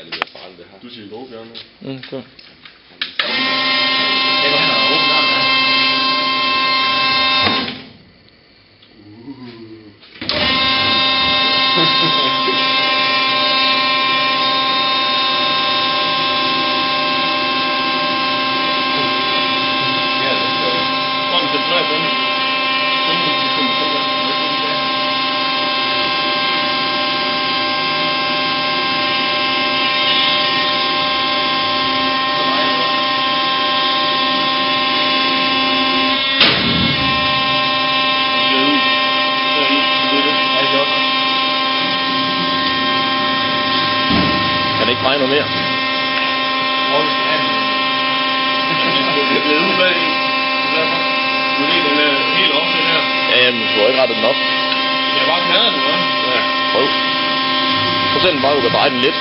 er lidt erfaren det her. Du siger go, Bjørn. Så. Kan det ikke dreje noget mere? Ja, men du har ikke rettet den op. Jeg bare knader den, hva'? Ja, prøv. Fortæl den bare, du kan dreje den lidt.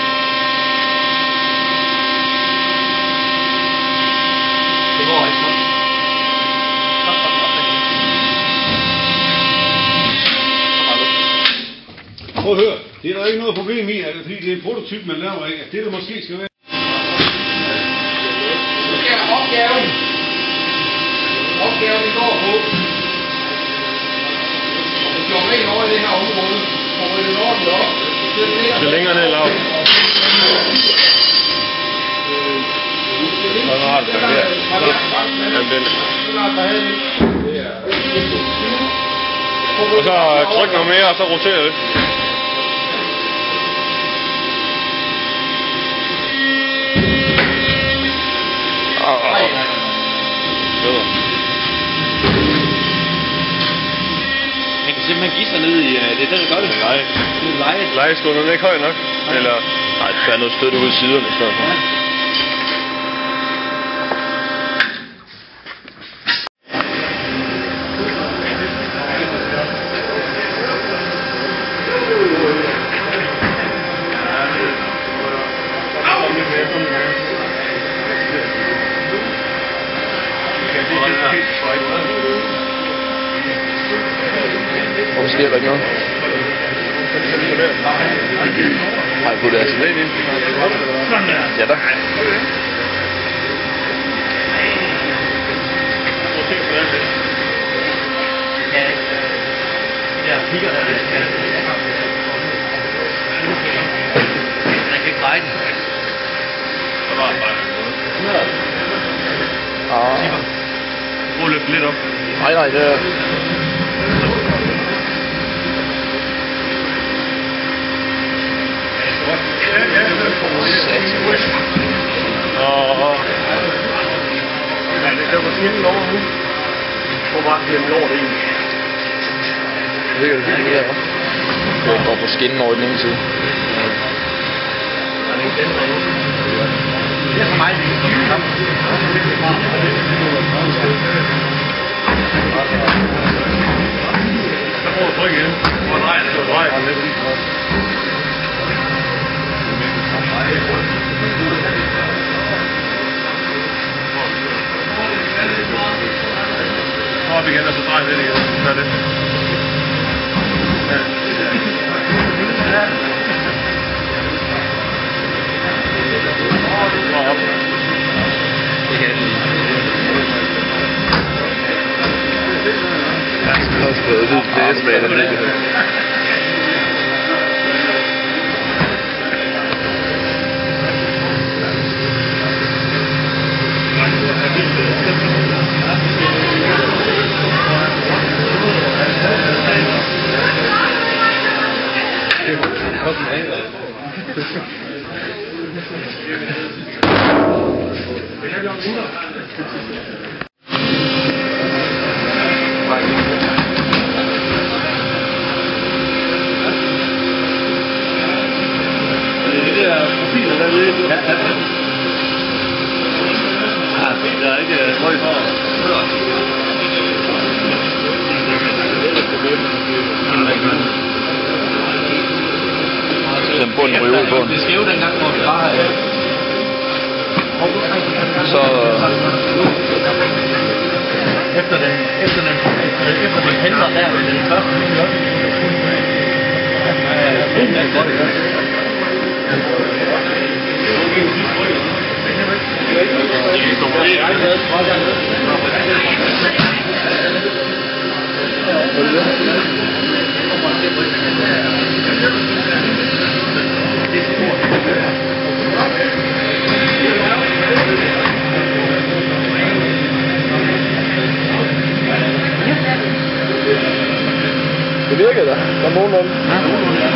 Det går ikke sådan. Prøv at høre, det er der ikke noget problem i, altså, fordi det er en prototyp, man laver, ikke? Det der måske skal være... Nu skal jeg opgaven. Opgaven vi går på. Og vi jobber ind over i det her område. Og hvor det når vi op. Det er længere ned, Lav. Og nu har det sådan der. Og så tryk noget mere, og så roterer det. Man kan simpelthen give sig ned i, det er den, der gør det. Nej. Lejeskolen er ikke høj nok. Eller... Nej, det skal have noget støtte ud i siderne i stedet for. Hvorfor sker der ikke noget? Har I puttet altså lidt ind? Ja da. Man kan ikke dreje den. Prøv at løfte lidt op. Nej, det er... Ja, det kan på skinnen over nu. Prøv bare at glemme over det egentlig. Det kan det fint mere, hva'? Det går på skinnen over i den ene side. Det er for mig. Så prøv at trykke igen. Prøv at dreje det. Så drejer den lidt. Så op igen, og så drejer det igen. Så det. Ja. Og op. Det kan den lige. Ja, det er også bedre. Det er smager det ikke. Der er ikke høj for. Den bunden ryger ud på den. Det skal jo dengang, hvor vi bare... Så... Efter den henter der ved den første minut. Ja, Det virker da. Der er nogenlunde.